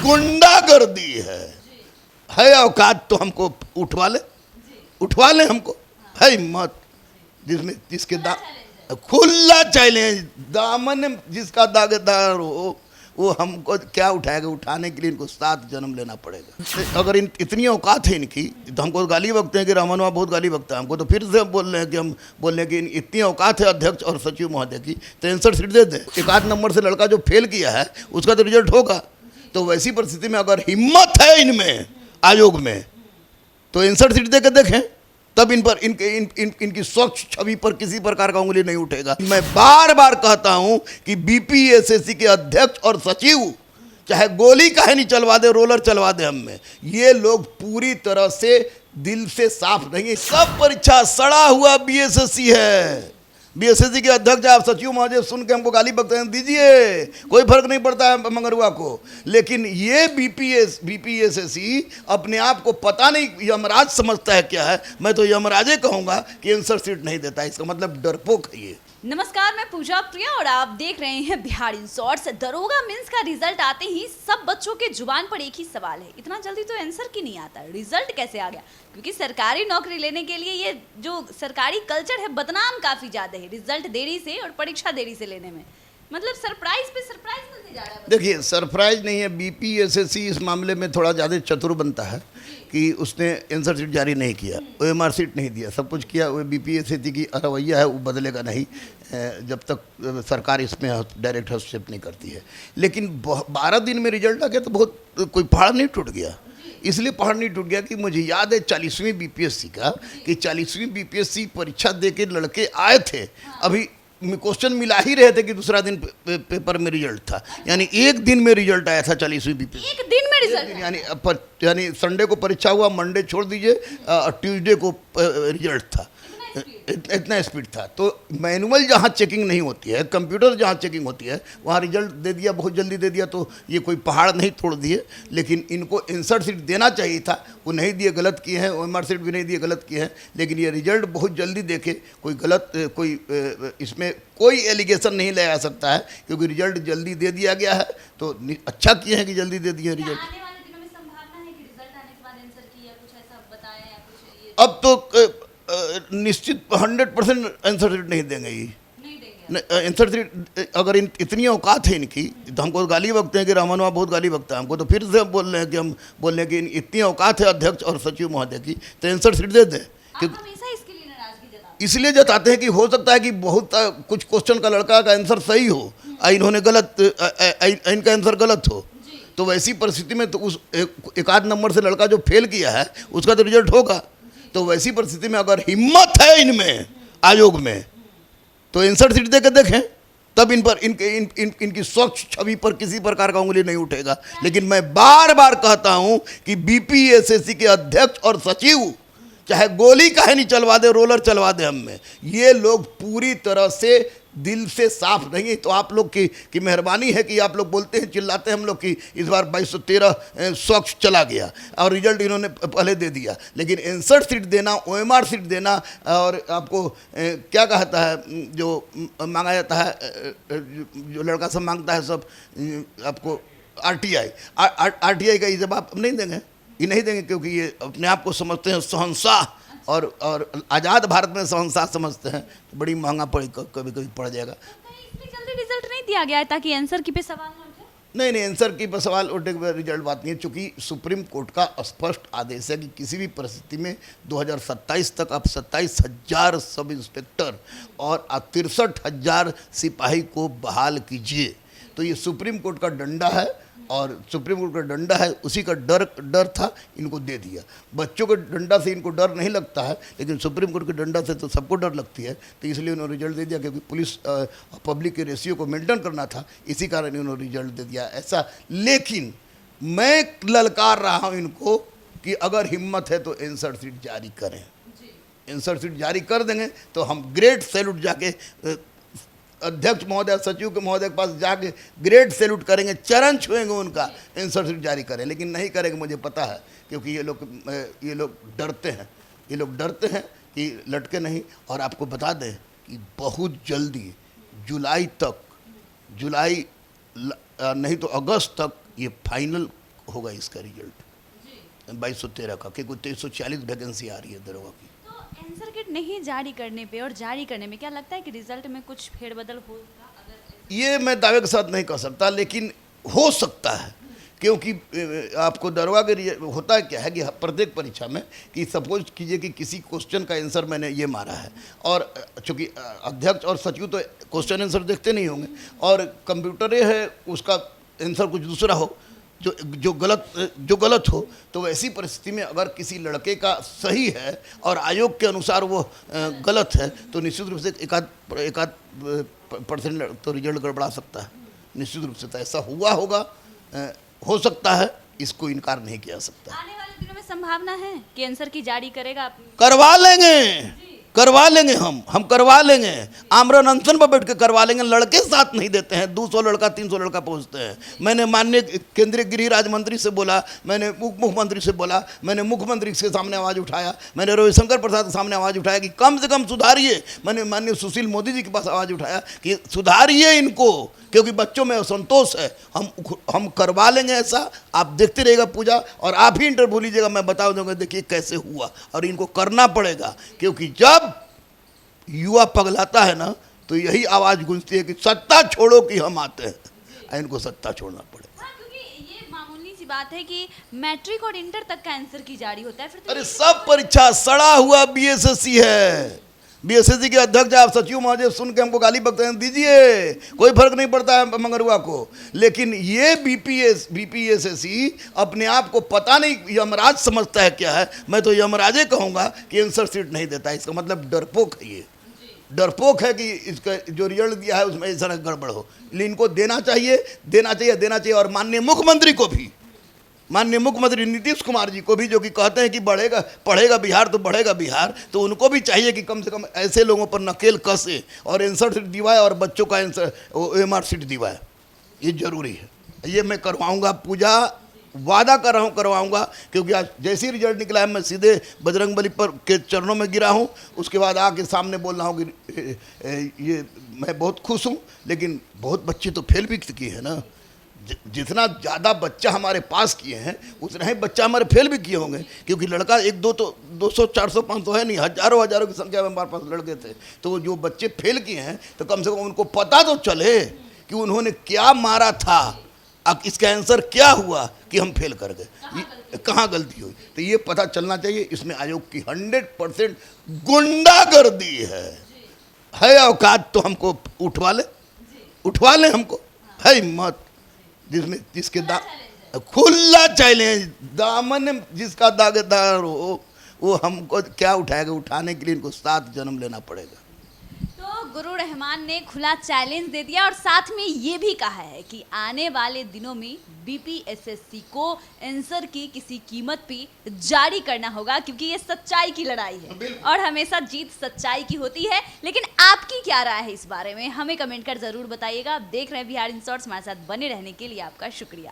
गुंडागर्दी है औकात तो हमको उठवा ले हमको, है हिम्मत जिसमें जिसके खुला चैलेंज, दामन जिसका दागेदार हो वो हमको क्या उठाएगा, उठाने के लिए इनको 7 जन्म लेना पड़ेगा। अगर इतनी औकात है इनकी तो हमको गाली बकते हैं कि रामनवा बहुत गाली बकता है हमको, तो फिर से बोल रहे हैं कि हम बोल रहे हैं कि इतनी औकात है अध्यक्ष और सचिव महोदय की तो 61 सीट दे दें। 1 नंबर से लड़का जो फेल किया है उसका तो रिजल्ट होगा। तो वैसी परिस्थिति में अगर हिम्मत है इनमें आयोग में तो 61 सीट दे के देखें, तब इन पर इनकी स्वच्छ छवि पर किसी प्रकार का उंगली नहीं उठेगा। मैं बार बार कहता हूं कि बीपीएसएससी के अध्यक्ष और सचिव चाहे गोली काहे नहीं चलवा दे, रोलर चलवा दे, हम में ये लोग पूरी तरह से दिल से साफ नहीं है। सब परीक्षा सड़ा हुआ बीएसएससी है। बीएसएससी के अध्यक्ष आप सचिव महोदय सुन के हमको गाली बकते हैं, दीजिए कोई फर्क नहीं पड़ता है मंगरुआ को, लेकिन ये बीपीएसएससी अपने आप को पता नहीं यमराज समझता है क्या है। मैं तो यमराजे कहूँगा कि 61 सीट नहीं देता, इसका मतलब डरपोक है ये। नमस्कार, मैं पूजा प्रिया और आप देख रहे हैं बिहार इन शॉर्ट्स। दरोगा मेंस का रिजल्ट आते ही सब बच्चों के जुबान पर एक ही सवाल है, इतना जल्दी तो आंसर क्यों नहीं आता, रिजल्ट कैसे आ गया? क्योंकि सरकारी नौकरी लेने के लिए ये जो सरकारी कल्चर है बदनाम काफी ज्यादा है, रिजल्ट देरी से और परीक्षा देरी से लेने में। मतलब सरप्राइज पे सरप्राइज मिलते जा रहा है। देखिए सरप्राइज नहीं है, बीपीएसएससी इस मामले में थोड़ा ज़्यादा चतुर बनता है कि उसने आंसर शीट जारी नहीं किया, ओएमआर सीट नहीं दिया, सब कुछ किया। वो बीपीएसएससी की रवैया है, वो बदलेगा नहीं जब तक सरकार इसमें डायरेक्ट हस्तक्षेप नहीं करती है। लेकिन 12 दिन में रिजल्ट आ गया तो बहुत कोई पहाड़ नहीं टूट गया। इसलिए पहाड़ नहीं टूट गया कि मुझे याद है 40वीं बीपीएससी का, कि 40वीं बीपीएससी परीक्षा दे के लड़के आए थे, अभी क्वेश्चन मिला ही रहे थे कि दूसरा दिन पेपर में रिजल्ट था, यानी एक दिन में रिजल्ट आया था 40वीं बीपीएससी। एक दिन में रिजल्ट यानी संडे को परीक्षा हुआ, मंडे छोड़ दीजिए, ट्यूसडे को रिजल्ट था। इतना स्पीड था। तो मैनुअल जहाँ चेकिंग नहीं होती है, कंप्यूटर जहाँ चेकिंग होती है, वहाँ रिजल्ट दे दिया, बहुत जल्दी दे दिया। तो ये कोई पहाड़ नहीं तोड़ दिए, लेकिन इनको इंसर्ट सीट देना चाहिए था, वो नहीं दिए, गलत किए हैं। ओएमआर सीट भी नहीं दिए, गलत किए हैं। लेकिन ये रिजल्ट बहुत जल्दी देखे, कोई गलत कोई इसमें कोई एलिगेशन नहीं लगाया सकता है, क्योंकि रिजल्ट जल्दी दे दिया गया है। तो अच्छा किए हैं कि जल्दी दे दिए रिजल्ट। अब तो निश्चित 100% आंसर सीट नहीं देंगे ये। आंसर सीट अगर इतनी औकात है इनकी तो हमको गाली बकते हैं कि रामनवा बहुत गाली बकता है हमको, तो फिर से बोल रहे हैं कि हम बोल रहे हैं कि इतनी औकात है अध्यक्ष और सचिव महोदय की तो आंसर सीट दे दें। इसलिए जताते हैं कि हो सकता है कि बहुत कुछ क्वेश्चन का लड़का का आंसर सही हो, इन्होंने गलत, इनका आंसर गलत हो। तो वैसी परिस्थिति में तो उस 1 नंबर से लड़का जो फेल किया है उसका तो रिजल्ट होगा। तो वैसी परिस्थिति में अगर हिम्मत है इनमें आयोग में तो 61 सीट दे के देखें, तब इन पर इनकी स्वच्छ छवि पर किसी प्रकार का उंगली नहीं उठेगा। लेकिन मैं बार बार कहता हूं कि बीपीएसएससी के अध्यक्ष और सचिव चाहे गोली काहे नहीं चलवा दे, रोलर चलवा दे, हम में ये लोग पूरी तरह से दिल से साफ नहीं है। तो आप लोग की मेहरबानी है कि आप लोग बोलते हैं, चिल्लाते हैं हम लोग कि इस बार 2213 स्वच्छ चला गया और रिजल्ट इन्होंने पहले दे दिया। लेकिन आंसर सीट देना, ओएमआर सीट देना, और आपको क्या कहता है जो मांगा जाता है, जो लड़का सब मांगता है सब, आपको आरटीआई का ये जवाब नहीं देंगे, ये नहीं देंगे, क्योंकि ये अपने आप को समझते हैं शहंशाह, और आज़ाद भारत में शहंशाह समझते हैं। तो बड़ी महंगा कभी पड़ जाएगा। इतनी जल्दी रिजल्ट नहीं दिया गया है ताकि आंसर की पे सवाल ना उठे? नहीं, आंसर की पे सवाल उठे के रिजल्ट बात नहीं है, चूँकि सुप्रीम कोर्ट का स्पष्ट आदेश है कि किसी भी परिस्थिति में 2027 तक आप 27,000 सब इंस्पेक्टर और 63,000 सिपाही को बहाल कीजिए। तो ये सुप्रीम कोर्ट का डंडा है, और सुप्रीम कोर्ट का डंडा है, उसी का डर था, इनको दे दिया। बच्चों के डंडा से इनको डर नहीं लगता है, लेकिन सुप्रीम कोर्ट के डंडा से तो सबको डर लगती है। तो इसलिए उन्होंने रिजल्ट दे दिया, क्योंकि पुलिस पब्लिक के रेशियो को मेंटेन करना था, इसी कारण उन्होंने रिजल्ट दे दिया ऐसा। लेकिन मैं ललकार रहा हूँ इनको कि अगर हिम्मत है तो आंसर सीट जारी करें। आंसर सीट जारी कर देंगे तो हम ग्रेट सैल्यूट जाके अध्यक्ष महोदय, सचिव के महोदय के पास जाके ग्रेट सैल्यूट करेंगे, चरण छुएंगे उनका, आंसर सीट जारी करें। लेकिन नहीं करेंगे, मुझे पता है, क्योंकि ये लोग डरते हैं, ये लोग डरते हैं कि लटके नहीं। और आपको बता दें कि बहुत जल्दी जुलाई नहीं तो अगस्त तक ये फाइनल होगा इसका रिजल्ट 2213 का, क्योंकि 2340 वैकेंसी आ रही है दरोगा की। तो आंसर किट नहीं जारी करने पे और जारी करने में क्या लगता है कि रिजल्ट में कुछ फेरबदल होगा? अगर ये मैं दावे के साथ नहीं कह सकता, लेकिन हो सकता है, क्योंकि आपको दरोगा के होता क्या है कि प्रत्येक परीक्षा में कि सपोज कीजिए कि किसी क्वेश्चन का आंसर मैंने ये मारा है, और चूँकि अध्यक्ष और सचिव तो क्वेश्चन आंसर देखते नहीं होंगे, और कंप्यूटर ये है उसका आंसर कुछ दूसरा हो जो गलत हो, तो वैसी परिस्थिति में अगर किसी लड़के का सही है और आयोग के अनुसार वो गलत है, तो निश्चित रूप से एकाध परसेंट तो रिजल्ट गड़बड़ा सकता है, निश्चित रूप से। तो ऐसा हुआ होगा, हो सकता है, इसको इनकार नहीं किया सकता। आने वाले दिनों में संभावना है कि आंसर की जारी करेगा? करवा लेंगे हम करवा लेंगे, आमरण अनशन पर बैठ के करवा लेंगे। लड़के साथ नहीं देते हैं, 200 लड़का 300 लड़का पहुंचते हैं। मैंने माननीय केंद्रीय गृह राज्य मंत्री से बोला, मैंने उप मुख्यमंत्री से बोला, मैंने मुख्यमंत्री के सामने आवाज़ उठाया, मैंने रविशंकर प्रसाद के सामने आवाज़ उठाया कि कम से कम सुधारिए। मैंने माननीय सुशील मोदी जी के पास आवाज़ उठाया कि सुधारिए इनको, क्योंकि बच्चों में असंतोष है। हम करवा लेंगे ऐसा, आप देखते रहिएगा पूजा, और आप ही इंटरव्यू लीजिएगा, मैं बता दूंगा देखिए कैसे हुआ। और इनको करना पड़ेगा, क्योंकि जब युवा पगलाता है ना, तो यही आवाज़ गूंजती है कि सत्ता छोड़ो कि हम आते हैं। इनको सत्ता छोड़ना पड़ेगा। हाँ, क्योंकि ये मामूली सी बात है कि मैट्रिक और इंटर तक का आंसर की जारी होता है, फिर तो अरे सब परीक्षा सड़ा हुआ बीएसएससी है। बीएसएससी के अध्यक्ष आप सचिव महोदय सुन के हमको गाली बकते हैं, दीजिए कोई फर्क नहीं पड़ता है मंगरुआ को। लेकिन ये बीपीएसएससी अपने आप को पता नहीं यमराज समझता है क्या है। मैं तो यमराजे कहूँगा कि आंसर शीट नहीं देता, इसका मतलब डरपोक है। ये डरपोक है कि इसका जो रिजल्ट दिया है उसमें इस तरह गड़बड़ हो। लेकिन इनको देना चाहिए। और माननीय मुख्यमंत्री को भी, माननीय मुख्यमंत्री नीतीश कुमार जी को भी, जो कि कहते हैं कि पढ़ेगा बिहार तो बढ़ेगा बिहार, तो उनको भी चाहिए कि कम से कम ऐसे लोगों पर नकेल कसे और आंसर शीट दिवाए और बच्चों का आंसर OMR शीट दिवाए। ये जरूरी है, ये मैं करवाऊंगा पूजा, वादा कर रहा हूँ करवाऊंगा। क्योंकि आज जैसे ही रिजल्ट निकला है, मैं सीधे बजरंगबली पर के चरणों में गिरा हूँ। उसके बाद आके सामने बोल रहा हूँ कि ये मैं बहुत खुश हूँ, लेकिन बहुत बच्चे तो फेल भी किए हैं ना। जितना ज़्यादा बच्चा हमारे पास किए हैं, उतना ही बच्चा हमारे फेल भी किए होंगे। क्योंकि लड़का एक दो तो 200 400 500 है नहीं, हजारों की संख्या में हमारे पास लड़के थे। तो जो बच्चे फेल किए हैं, तो कम से कम उनको पता तो चले कि उन्होंने क्या मारा था, अब इसका आंसर क्या हुआ कि हम फेल कर गए, कहाँ गलती हुई। तो ये पता चलना चाहिए। इसमें आयोग की 100% गुंडागर्दी है औकात तो हमको उठवा ले हमको, है हिम्मत जिसके खुला चैलेंज, दामन जिसका दागेदार हो वो हमको क्या उठाएगा। उठाने के लिए इनको 7 जन्म लेना पड़ेगा। तो गुरु रहमान ने खुला चैलेंज दे दिया और साथ में ये भी कहा है कि आने वाले दिनों में बीपीएसएससी को आंसर की किसी कीमत पे जारी करना होगा, क्योंकि ये सच्चाई की लड़ाई है और हमेशा जीत सच्चाई की होती है। लेकिन आपकी क्या राय है इस बारे में, हमें कमेंट कर जरूर बताइएगा। आप देख रहे हैं बिहार इन शॉर्ट्स, हमारे साथ बने रहने के लिए आपका शुक्रिया।